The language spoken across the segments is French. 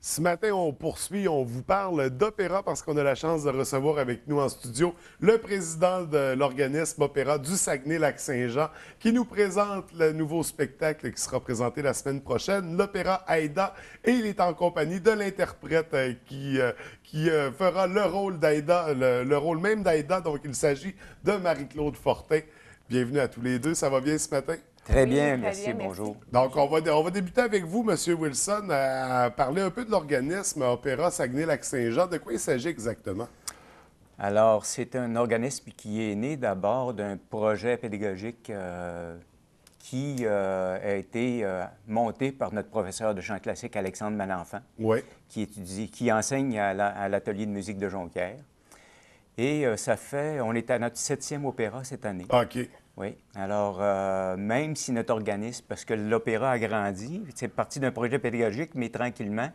Ce matin, on poursuit, on vous parle d'opéra parce qu'on a la chance de recevoir avec nous en studio le président de l'organisme Opéra du Saguenay-Lac-Saint-Jean qui nous présente le nouveau spectacle qui sera présenté la semaine prochaine, l'opéra Aïda. Et il est en compagnie de l'interprète qui fera le rôle d'Aïda, le rôle même d'Aïda. Donc, il s'agit de Marie-Claude Fortin. Bienvenue à tous les deux. Ça va bien ce matin? Très Oui, bien, très merci, bien, bonjour. Donc, on va débuter avec vous, M. Wilson, à parler un peu de l'organisme Opéra Saguenay-Lac-Saint-Jean. De quoi il s'agit exactement? Alors, c'est un organisme qui est né d'abord d'un projet pédagogique qui a été monté par notre professeur de chant classique, Alexandre Malenfant, Oui. qui enseigne à l'atelier de musique de Jonquière. Et on est à notre 7e opéra cette année. OK. Oui. Alors, même si notre organisme, parce que l'opéra a grandi, c'est parti d'un projet pédagogique, mais tranquillement,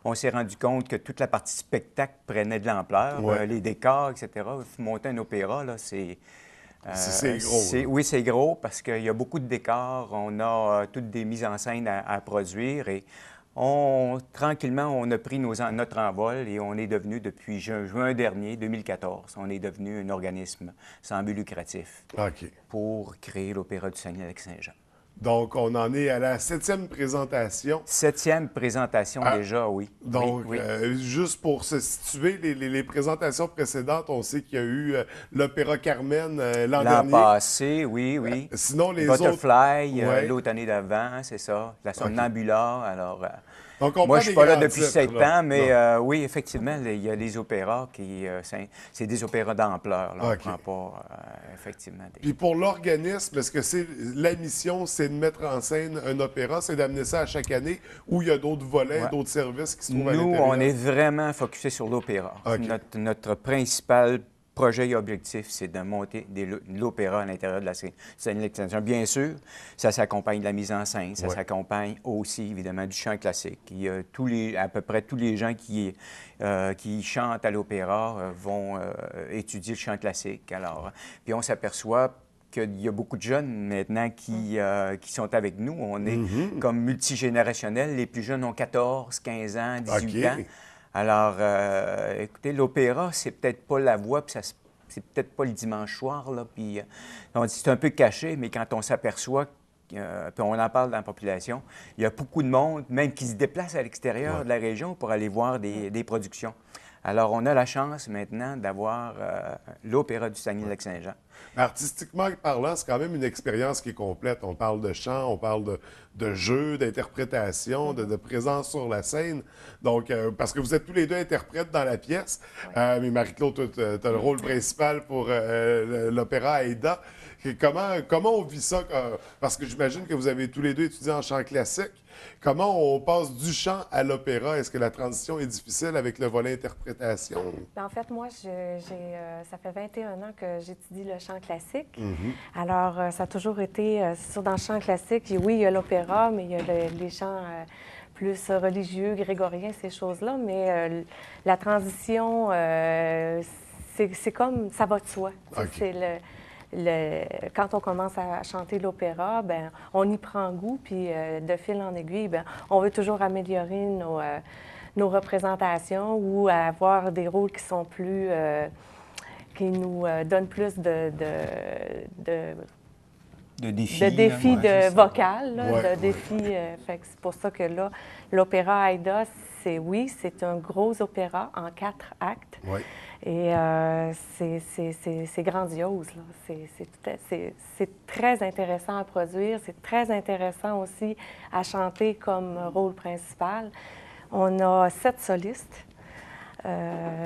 on s'est rendu compte que toute la partie spectacle prenait de l'ampleur, Ouais. les décors, etc. Monter un opéra, là, C'est gros, là. oui, c'est gros parce qu'il y a beaucoup de décors, on a toutes des mises en scène à produire et tranquillement, on a pris notre envol et on est devenu, depuis juin dernier, 2014, on est devenu un organisme sans but lucratif OK. pour créer l'Opéra du Saguenay-Lac-Saint-Jean. Donc, on en est à la 7e présentation. 7e présentation Ah, déjà, oui. Donc, Oui, juste pour se situer, les présentations précédentes, on sait qu'il y a eu l'Opéra Carmen l'an L'an dernier. passé, oui, oui. Sinon, les autres... Butterfly, Ouais. l'autre année d'avant, c'est ça. La OK. Somnambula, alors... Donc, on moi, prend je suis des pas là grands depuis titres, 7 là. ans, mais Non. oui, effectivement, il y a des opéras qui... c'est des opéras d'ampleur, là. On OK. prend pas, effectivement, des... Puis pour l'organisme, est-ce que c'est la mission, c'est de mettre en scène un opéra, c'est d'amener ça à chaque année, ou il y a d'autres volets, Ouais. d'autres services qui se trouvent à Nous, l'intérieur? on est vraiment focusé sur l'opéra. OK. Notre principal projet et objectif, c'est de monter l'opéra à l'intérieur de la Saguenay-Lac-Saint-Jean. Bien sûr, ça s'accompagne de la mise en scène, ça Ouais. s'accompagne aussi, évidemment, du chant classique. Il y a à peu près tous les gens qui chantent à l'opéra vont étudier le chant classique. Alors, puis on s'aperçoit qu'il y a beaucoup de jeunes maintenant qui sont avec nous. On est comme multigénérationnel. Les plus jeunes ont 14, 15 ans, 18 ans. OK. Alors, écoutez, l'opéra, c'est peut-être pas la voix, puis c'est peut-être pas le dimanche soir, là, puis on dit c'est un peu caché, mais quand on s'aperçoit, puis on en parle dans la population, il y a beaucoup de monde, même qui se déplace à l'extérieur Ouais. de la région pour aller voir des productions. Alors, on a la chance maintenant d'avoir l'Opéra du Saguenay-Lac-Saint-Jean. Artistiquement parlant, c'est quand même une expérience qui est complète. On parle de chant, on parle de jeu, d'interprétation, de présence sur la scène. Donc, parce que vous êtes tous les deux interprètes dans la pièce, mais Marie-Claude, tu as le rôle principal pour l'opéra Aïda. Et comment on vit ça? Parce que j'imagine que vous avez tous les deux étudié en chant classique. Comment on passe du chant à l'opéra? Est-ce que la transition est difficile avec le volet interprétation? En fait, moi, ça fait 21 ans que j'étudie le chant classique. Alors, ça a toujours été, c'est sûr, dans le chant classique, oui, il y a l'opéra, mais il y a les chants plus religieux, grégoriens, ces choses-là. Mais la transition, c'est comme, ça va de soi. OK. C'est quand on commence à chanter l'opéra, ben on y prend goût, puis de fil en aiguille, ben on veut toujours améliorer nos représentations ou avoir des rôles qui sont plus, qui nous donnent plus De défis. de défis c'est ça. vocal, là, Ouais, de défis. Fait que c'est pour ça que là, l'opéra Aïda, c'est un gros opéra en 4 actes. Oui. Et c'est grandiose, là. C'est très intéressant à produire. C'est très intéressant aussi à chanter comme rôle principal. On a 7 solistes.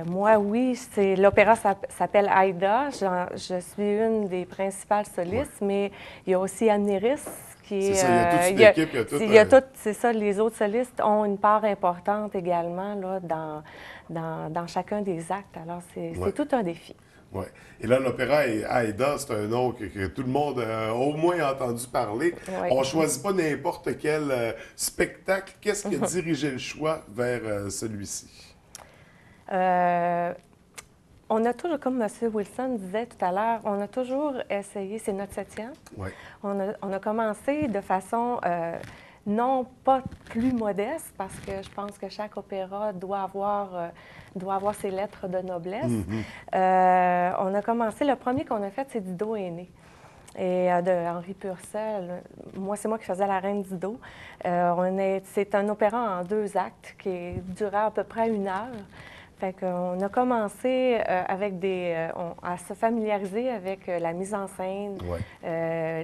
Moi, oui, l'opéra s'appelle Aïda. Je suis une des principales solistes, mais il y a aussi Anne Néris qui est... C'est ça, il y a toute une équipe, il y a tout... C'est ça, les autres solistes ont une part importante également là, dans chacun des actes. Alors, c'est Ouais. tout un défi. Oui. Et là, l'opéra Aïda, c'est un nom que tout le monde a au moins entendu parler. Oui. On ne choisit pas n'importe quel spectacle. Qu'est-ce qui a dirigé le choix vers celui-ci? On a toujours, comme M. Wilson disait tout à l'heure, on a toujours essayé, c'est notre 7e. Oui. On a commencé de façon non pas plus modeste, parce que je pense que chaque opéra doit avoir ses lettres de noblesse. On a commencé, le premier qu'on a fait, c'est Dido est né. Et de Henri Purcell. C'est moi qui faisais la Reine Dido. C'est un opéra en 2 actes qui durait à peu près 1 heure. Fait qu'on a commencé à se familiariser avec la mise en scène,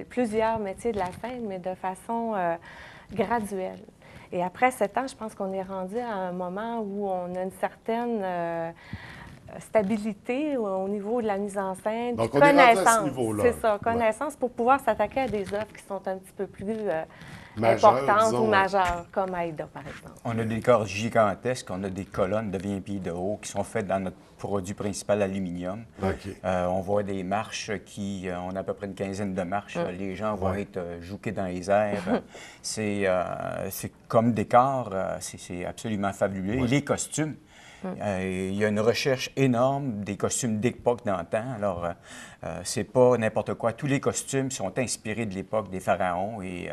plusieurs métiers de la scène, mais de façon graduelle. Et après 7 ans, je pense qu'on est rendu à un moment où on a une certaine stabilité au niveau de la mise en scène. Donc, on est rendu à ce niveau-là. C'est ça, connaissance pour pouvoir s'attaquer à des œuvres qui sont un petit peu plus importantes ou majeures, comme Aïda, par exemple. On a des décors gigantesques, on a des colonnes de 20 pieds de haut qui sont faites dans notre produit principal, l'aluminium. On voit des marches on a à peu près une quinzaine de marches. Les gens vont être jouqués dans les airs. C'est comme décor, c'est absolument fabuleux. Et les costumes, il y a une recherche énorme des costumes d'époque d'antan. Alors, c'est pas n'importe quoi. Tous les costumes sont inspirés de l'époque des pharaons et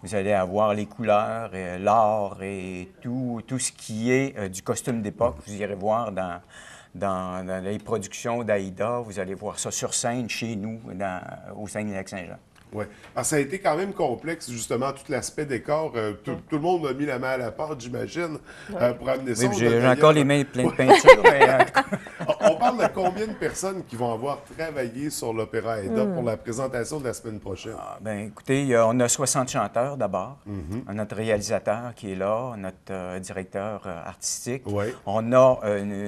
vous allez avoir les couleurs, l'or et tout ce qui est du costume d'époque. Vous irez voir dans les productions d'Aïda. Vous allez voir ça sur scène chez nous, au Saguenay-Lac-Saint-Jean. Oui. Alors, ça a été quand même complexe, justement, tout l'aspect décor. Tout le monde a mis la main à la pâte, j'imagine, pour amener ça. Oui, j'ai encore les mains pleines de peinture. Mais, on parle de combien de personnes qui vont avoir travaillé sur l'Opéra Aïda pour la présentation de la semaine prochaine? Bien, écoutez, on a 60 chanteurs d'abord. Notre réalisateur qui est là, notre directeur artistique. On a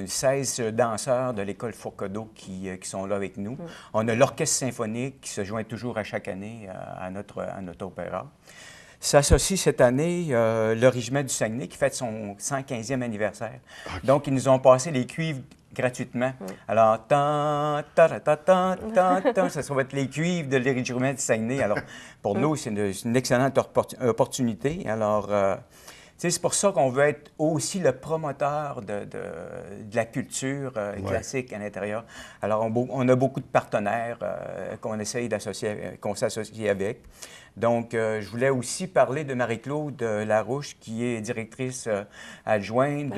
16 danseurs de l'École Fourcade qui sont là avec nous. On a l'Orchestre symphonique qui se joint toujours à chaque année à notre opéra. S'associe cette année le Régiment du Saguenay qui fête son 115e anniversaire. Donc, ils nous ont passé les cuivres gratuitement. Alors, ça va être les cuivres de Régiment du Saguenay. Alors, pour nous, c'est une excellente opportunité. Alors, c'est pour ça qu'on veut être aussi le promoteur de la culture classique à l'intérieur. Alors, on a beaucoup de partenaires qu'on essaye d'associer, qu'on s'associe avec. Donc, je voulais aussi parler de Marie-Claude Larouche, qui est directrice adjointe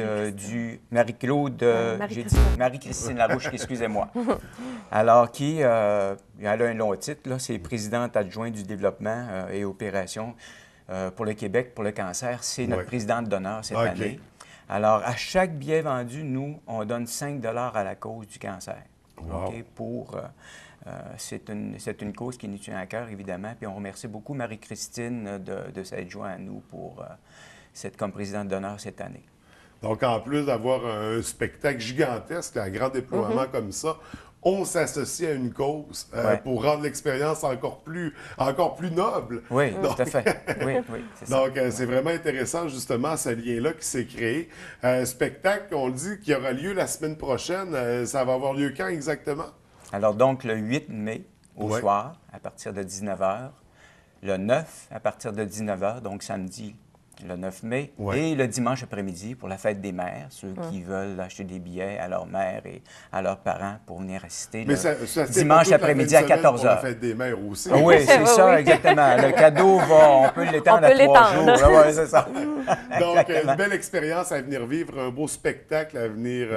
Marie-Christine Larouche, excusez-moi. Alors, elle a un long titre, là, c'est présidente adjointe du développement et opérations pour le Québec, pour le cancer. C'est notre présidente d'honneur cette année. Alors, à chaque billet vendu, nous, on donne 5 $ à la cause du cancer. C'est une cause qui nous tient à cœur, évidemment. Puis on remercie beaucoup Marie-Christine de s'être jointe à nous pour comme présidente d'honneur cette année. Donc, en plus d'avoir un spectacle gigantesque, un grand déploiement comme ça, on s'associe à une cause pour rendre l'expérience encore plus noble. Oui, donc, tout à fait. Oui, c'est ça. Donc, c'est vraiment intéressant, justement, ce lien-là qui s'est créé. Spectacle, on le dit, qui aura lieu la semaine prochaine. Ça va avoir lieu quand exactement? Alors, donc, le 8 mai au soir, à partir de 19 h. Le 9 à partir de 19 h, donc samedi, le 9 mai, et le dimanche après-midi pour la fête des mères, ceux qui veulent acheter des billets à leur mère et à leurs parents pour venir assister dimanche après-midi à 14 h. La fête des mères aussi. Oui, c'est ça, exactement. Le cadeau, on peut l'étendre à 3 jours. Oui, c'est ça. Donc, une belle expérience à venir vivre, un beau spectacle à venir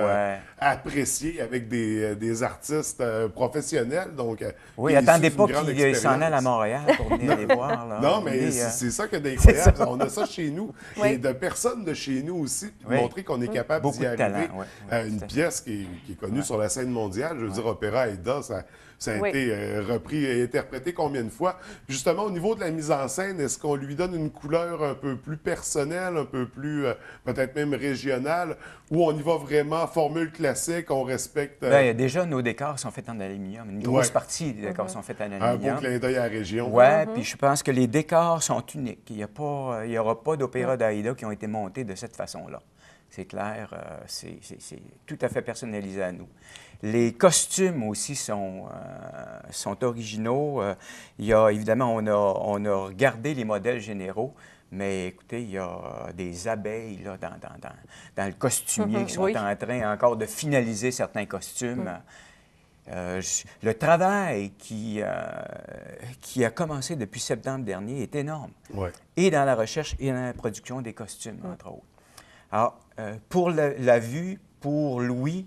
apprécier avec des artistes professionnels. Donc, oui, attendez pas qu'ils s'en aillent à Montréal pour venir les voir. Là. Non, mais c'est ça qui est d'incroyable. On a ça chez nous et de personnes de chez nous aussi, pour montrer qu'on est capable d'y arriver. Une pièce qui est connue sur la scène mondiale, je veux dire, Opéra Aïda, ça a été repris et interprété combien de fois? Justement, au niveau de la mise en scène, est-ce qu'on lui donne une couleur un peu plus personnelle, un peu plus, peut-être même régionale, ou on y va vraiment formule classique, on respecte... Bien, déjà, nos décors sont faits en aluminium. Une grosse partie des décors sont faits en aluminium. Un beau clin d'œil à la région. Oui, puis je pense que les décors sont uniques. Il n'y aura pas d'opéra d'Aïda qui ont été montés de cette façon-là. C'est clair, c'est tout à fait personnalisé à nous. Les costumes aussi sont originaux. Il y a, évidemment, on a regardé les modèles généraux, mais écoutez, il y a des abeilles là, dans le costumier qui sont en train encore de finaliser certains costumes. Le travail qui a commencé depuis septembre dernier est énorme. Ouais. Et dans la recherche et dans la production des costumes, entre autres. Alors, pour la vue, pour l'ouïe,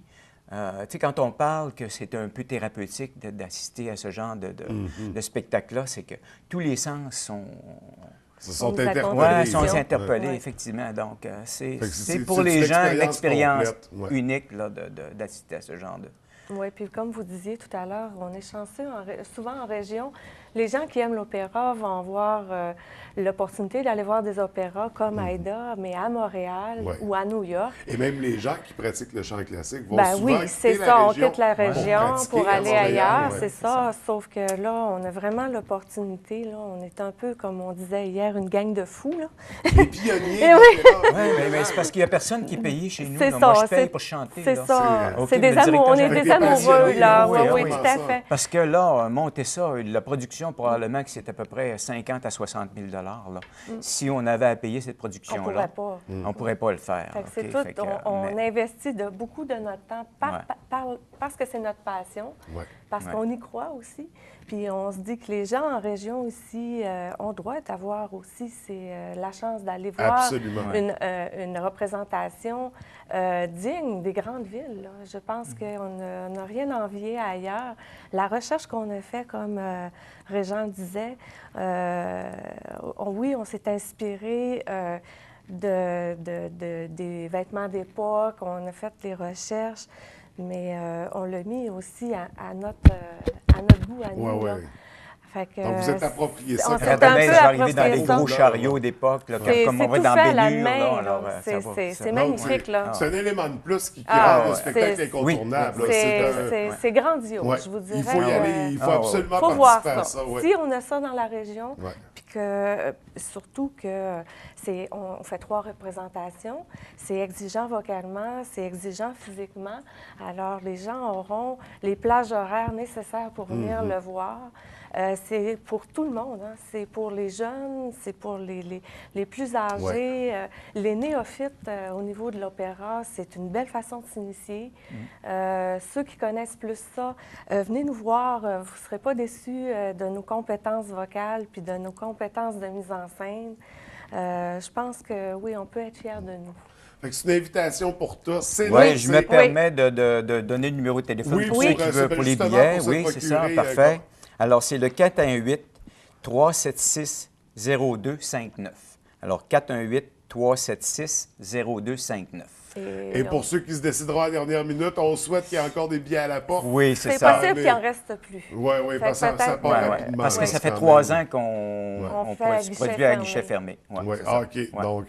tu sais, quand on parle que c'est un peu thérapeutique d'assister à ce genre de spectacle-là, c'est que tous les sens sont... Se sont Nous interpellés. Oui, sont Ouais. interpellés, Ouais. effectivement. Donc, c'est c'est pour une les gens une expérience expérience complète, ouais. unique là, d'assister à ce genre de... Oui, puis comme vous disiez tout à l'heure, on est chanceux, souvent en région, les gens qui aiment l'opéra vont avoir l'opportunité d'aller voir des opéras comme Aida, mais à Montréal Ouais. ou à New York. Et même les gens qui pratiquent le chant classique vont Ben souvent oui, c'est quitter ça, la on région quitte la région pratiquer pour à aller Montréal, ailleurs, ouais. c'est ça. Sauf que là, on a vraiment l'opportunité, là, on est un peu, comme on disait hier, une gang de fous, là. Les pionniers Eh de oui. l'opéra. Oui, mais c'est parce qu'il n'y a personne qui est payé chez nous. C'est là. ça, Moi, je paye c'est- pour chanter. C'est là. ça, C'est- OK, c'est des le directeur amours, on est général. des Des amoureux, passionnés, là, oui, oui, oui, oui, oui. tout à fait. Parce que là, monter ça, la production, probablement que c'est à peu près 50 à 60 000 là. Si on avait à payer cette On production-là, pourrait pas. on ne pourrait pas le faire. Fait que c'est OK? tout, Fait que, on mais- investit beaucoup de notre temps parce que c'est notre passion, Ouais. parce Ouais. qu'on y croit aussi. Puis on se dit que les gens en région ici ont droit d'avoir aussi la chance d'aller voir Absolument. une représentation digne des grandes villes, là. Je pense qu'on n'a rien à envier ailleurs. La recherche qu'on a faite, comme Régent disait, oui, on s'est inspiré des vêtements d'époque, on a fait des recherches, mais on l'a mis aussi à notre goût, à nous. Ouais, là. ouais. Fait que, Donc, vous êtes approprié ça. on quand s'est même. un peu Demain, je vais arriver dans les approprié ça. gros chariots d'époque, là, C'est comme on va tout dans fait à la Bénure. main, là, là. alors, C'est- ça va, c'est- ça c'est va. Donc, magnifique, là. C'est un élément de plus qui Ah, rend le ouais. spectacle C'est- incontournable. Oui, là. oui. C'est grandiose, Ouais. je vous dirais. Il faut y aller, il faut Ah, ouais. absolument faut voir participer ça. à ça. Ouais. Si on a ça dans la région, Ouais. puis que surtout que on fait 3 représentations, c'est exigeant vocalement, c'est exigeant physiquement. Alors les gens auront les plages horaires nécessaires pour venir le voir. C'est pour tout le monde, hein. C'est pour les jeunes, c'est pour les plus âgés, les néophytes au niveau de l'opéra. C'est une belle façon de s'initier. Ceux qui connaissent plus ça, venez nous voir. Vous ne serez pas déçus de nos compétences vocales puis de nos compétences de mise en scène. Je pense que oui, on peut être fiers de nous. Fait que c'est une invitation pour tous. C'est Oui, là, je c'est- me permets de donner le numéro de téléphone Oui, pour pour, ceux qui c'est veulent pour les justement billets. pour se Oui, c'est ça, procurer, parfait. Alors, c'est le 418-376-0259. Alors, 418-376-0259. Et pour ceux qui se décideront à la dernière minute, on souhaite qu'il y ait encore des billets à la porte. Oui, c'est C'est ça. possible mais- qu'il n'en reste plus. Oui, oui, Fait parce que ça peut-être- part Ouais, ouais. rapidement. Parce que là, ça fait quand 3 même. ans qu'on On fait à se guichet produit à fermé. guichet fermé. Ouais, Oui, c'est ça. OK. Ouais. Donc,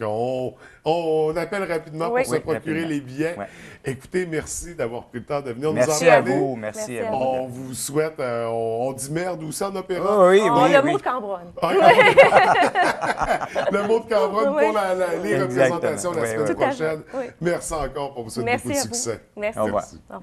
on appelle rapidement Oui. pour se Oui, procurer rapidement. les billets. Ouais. Écoutez, merci d'avoir pris le temps de venir Merci nous en à parler. vous, merci Merci à à vous. On vous souhaite, on dit merde aussi en opéra. Ah oui, Oh, oui, le oui. mot de Cambronne. Ah, le mot de Cambronne Oui. pour les Exactement. représentations la Oui, semaine oui. Tout à fait. prochaine. Oui. Merci encore pour vous souhaiter Merci beaucoup de à vous. succès. Merci. Au revoir. Au revoir.